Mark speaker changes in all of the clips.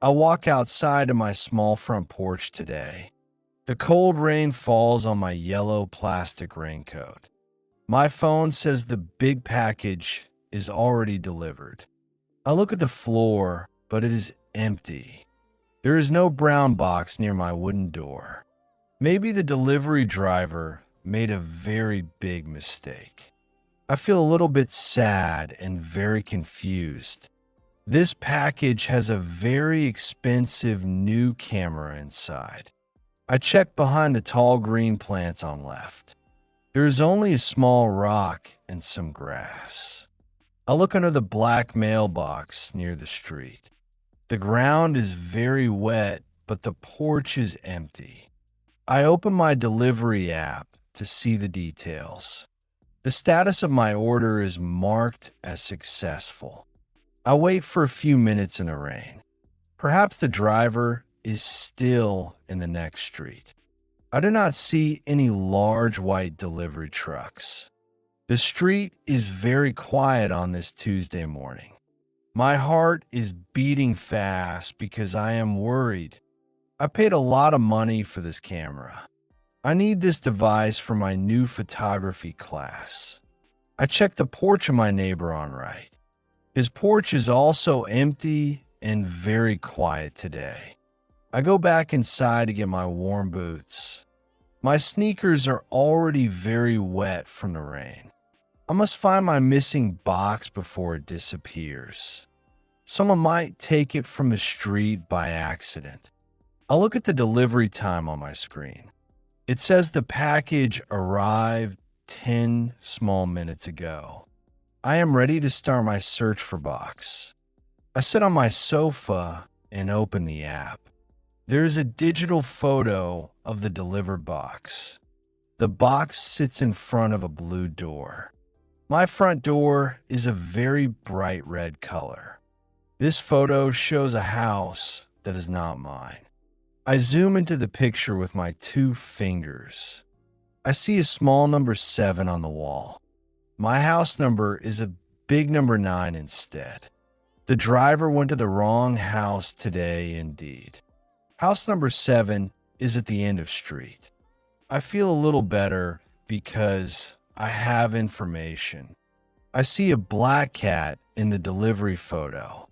Speaker 1: I walk outside to my small front porch today. The cold rain falls on my yellow plastic raincoat. My phone says the big package is already delivered. I look at the floor, but it is empty. There is no brown box near my wooden door. Maybe the delivery driver made a very big mistake. I feel a little bit sad and very confused. This package has a very expensive new camera inside. I check behind the tall green plants on left. There is only a small rock and some grass. I look under the black mailbox near the street. The ground is very wet, but the porch is empty. I open my delivery app to see the details. The status of my order is marked as successful. I wait for a few minutes in the rain. Perhaps the driver is still in the next street. I do not see any large white delivery trucks. The street is very quiet on this Tuesday morning. My heart is beating fast because I am worried. I paid a lot of money for this camera. I need this device for my new photography class. I check the porch of my neighbor on right. His porch is also empty and very quiet today. I go back inside to get my warm boots. My sneakers are already very wet from the rain. I must find my missing box before it disappears. Someone might take it from the street by accident. I look at the delivery time on my screen. It says the package arrived 10 small minutes ago. I am ready to start my search for box. I sit on my sofa and open the app. There is a digital photo of the delivered box. The box sits in front of a blue door. My front door is a very bright red color. This photo shows a house that is not mine. I zoom into the picture with my 2 fingers. I see a small number 7 on the wall. My house number is a big number 9 instead. The driver went to the wrong house today indeed. House number 7 is at the end of street. I feel a little better because I have information. I see a black cat in the delivery photo.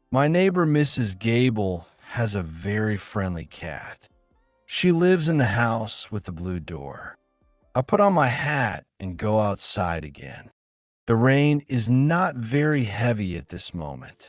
Speaker 1: My neighbor, Mrs. Gable, has a very friendly cat. She lives in the house with the blue door. I put on my hat and go outside again. The rain is not very heavy at this moment.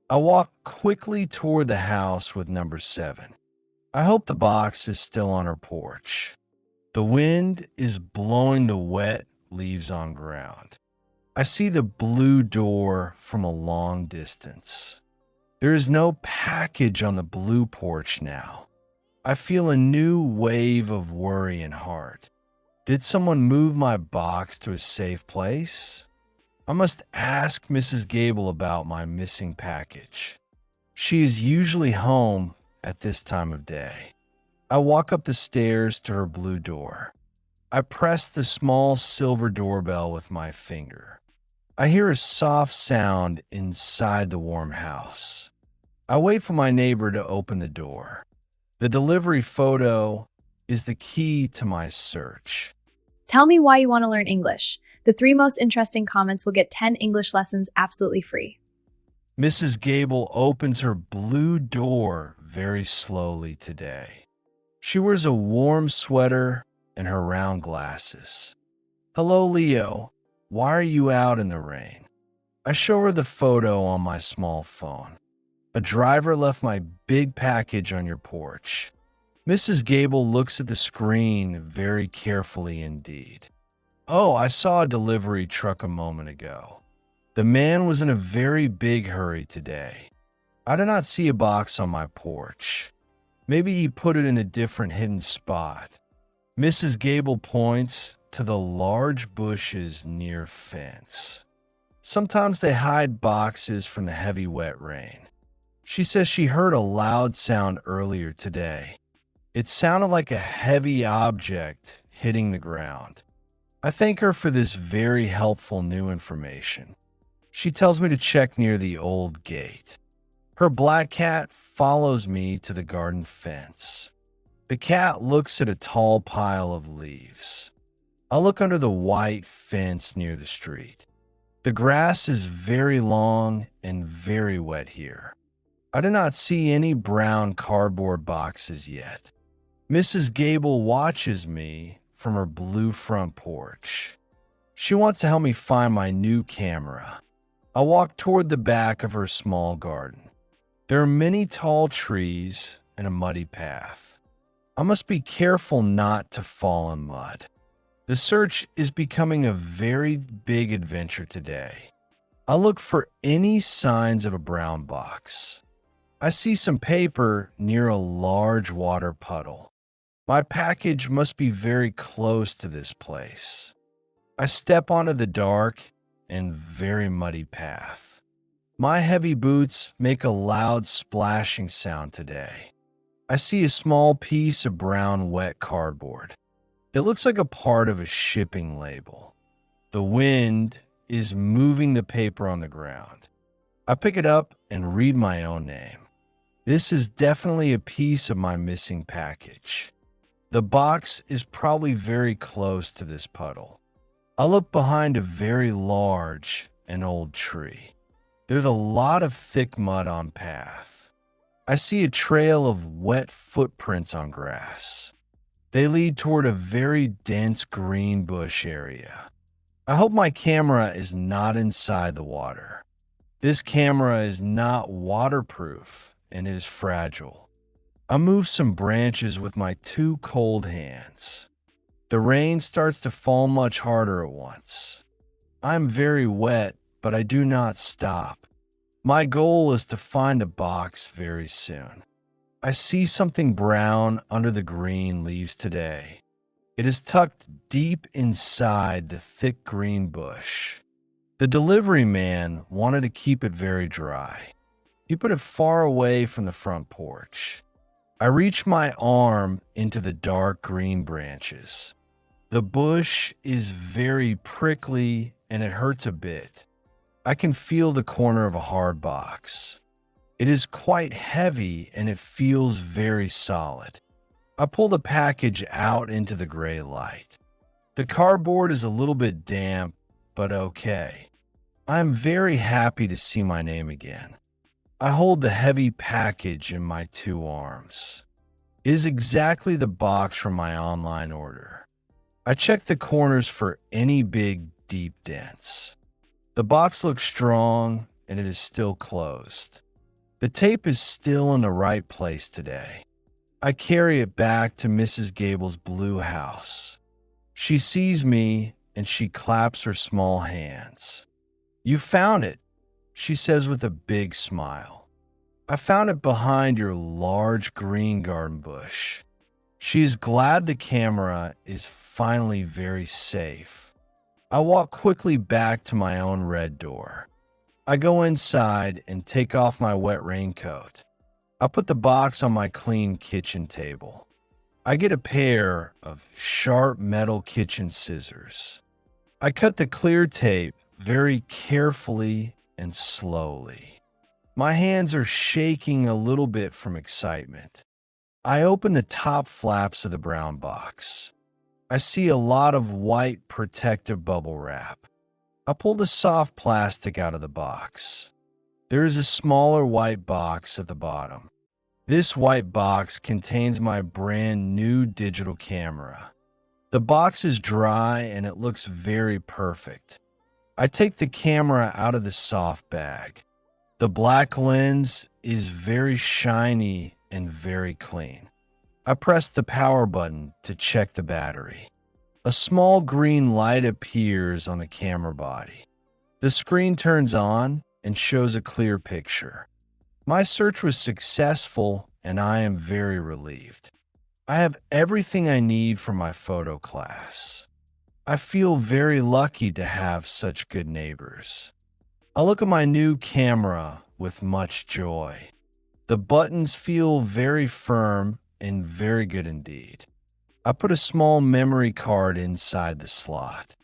Speaker 1: I walk quickly toward the house with number 7. I hope the box is still on her porch. The wind is blowing the wet leaves on ground. I see the blue door from a long distance. There is no package on the blue porch now. I feel a new wave of worry and heart. Did someone move my box to a safe place? I must ask Mrs. Gable about my missing package. She is usually home at this time of day. I walk up the stairs to her blue door. I press the small silver doorbell with my finger. I hear a soft sound inside the warm house. I wait for my neighbor to open the door. The delivery photo is the key to my search.
Speaker 2: Tell me why you want to learn English. The 3 most interesting comments will get 10 English lessons absolutely free.
Speaker 1: Mrs. Gable opens her blue door very slowly today. She wears a warm sweater and her round glasses. Hello, Leo. Why are you out in the rain? I show her the photo on my small phone. A driver left my big package on your porch. Mrs. Gable looks at the screen very carefully indeed. Oh, I saw a delivery truck a moment ago. The man was in a very big hurry today. I do not see a box on my porch. Maybe he put it in a different hidden spot. Mrs. Gable points to the large bushes near fence. Sometimes they hide boxes from the heavy wet rain. She says she heard a loud sound earlier today. It sounded like a heavy object hitting the ground. I thank her for this very helpful new information. She tells me to check near the old gate. Her black cat follows me to the garden fence. The cat looks at a tall pile of leaves. I look under the white fence near the street. The grass is very long and very wet here. I do not see any brown cardboard boxes yet. Mrs. Gable watches me from her blue front porch. She wants to help me find my new camera. I walk toward the back of her small garden. There are many tall trees and a muddy path. I must be careful not to fall in mud. The search is becoming a very big adventure today. I look for any signs of a brown box. I see some paper near a large water puddle. My package must be very close to this place. I step onto the dark and very muddy path. My heavy boots make a loud splashing sound today. I see a small piece of brown wet cardboard. It looks like a part of a shipping label. The wind is moving the paper on the ground. I pick it up and read my own name. This is definitely a piece of my missing package. The box is probably very close to this puddle. I look behind a very large and old tree. There's a lot of thick mud on path. I see a trail of wet footprints on grass. They lead toward a very dense green bush area. I hope my camera is not inside the water. This camera is not waterproof and is fragile. I move some branches with my two cold hands. The rain starts to fall much harder at once. I'm very wet, but I do not stop. My goal is to find a box very soon. I see something brown under the green leaves today. It is tucked deep inside the thick green bush. The delivery man wanted to keep it very dry. He put it far away from the front porch. I reach my arm into the dark green branches. The bush is very prickly and it hurts a bit. I can feel the corner of a hard box. It is quite heavy and it feels very solid. I pull the package out into the gray light. The cardboard is a little bit damp, but okay. I am very happy to see my name again. I hold the heavy package in my two arms. It is exactly the box from my online order. I check the corners for any big, deep dents. The box looks strong and it is still closed. The tape is still in the right place today. I carry it back to Mrs. Gable's blue house. She sees me and she claps her small hands. "You found it," she says with a big smile. "I found it behind your large green garden bush." She is glad the camera is finally very safe. I walk quickly back to my own red door. I go inside and take off my wet raincoat. I put the box on my clean kitchen table. I get a pair of sharp metal kitchen scissors. I cut the clear tape very carefully and slowly. My hands are shaking a little bit from excitement. I open the top flaps of the brown box. I see a lot of white protective bubble wrap. I pull the soft plastic out of the box. There is a smaller white box at the bottom. This white box contains my brand new digital camera. The box is dry and it looks very perfect. I take the camera out of the soft bag. The black lens is very shiny and very clean. I press the power button to check the battery. A small green light appears on the camera body. The screen turns on and shows a clear picture. My search was successful and I am very relieved. I have everything I need for my photo class. I feel very lucky to have such good neighbors. I look at my new camera with much joy. The buttons feel very firm and very good indeed. I put a small memory card inside the slot.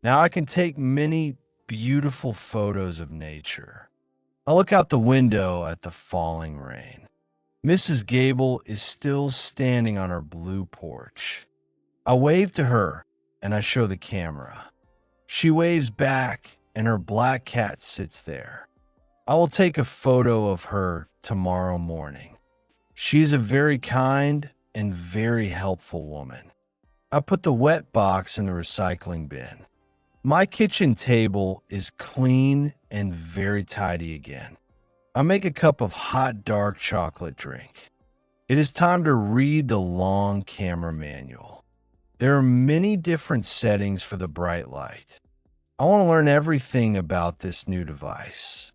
Speaker 1: Now I can take many beautiful photos of nature. I look out the window at the falling rain. Mrs. Gable is still standing on her blue porch. I wave to her and I show the camera. She waves back and her black cat sits there. I will take a photo of her tomorrow morning. She's a very kind and very helpful woman. I put the wet box in the recycling bin. My kitchen table is clean and very tidy again. I make a cup of hot dark chocolate drink. It is time to read the long camera manual. There are many different settings for the bright light. I want to learn everything about this new device.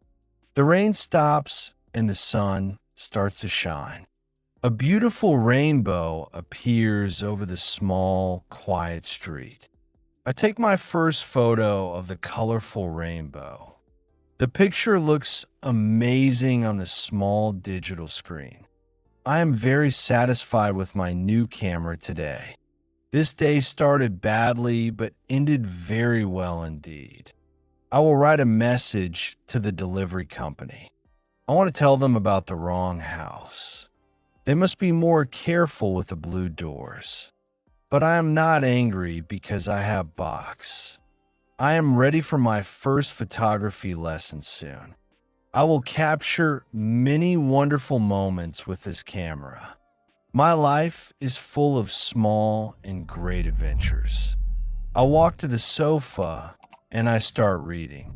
Speaker 1: The rain stops and the sun starts to shine. A beautiful rainbow appears over the small, quiet street. I take my first photo of the colorful rainbow. The picture looks amazing on the small digital screen. I am very satisfied with my new camera today. This day started badly, but ended very well indeed. I will write a message to the delivery company. I want to tell them about the wrong house. They must be more careful with the blue doors. But I am not angry because I have Box. I am ready for my first photography lesson soon. I will capture many wonderful moments with this camera. My life is full of small and great adventures. I walk to the sofa and I start reading.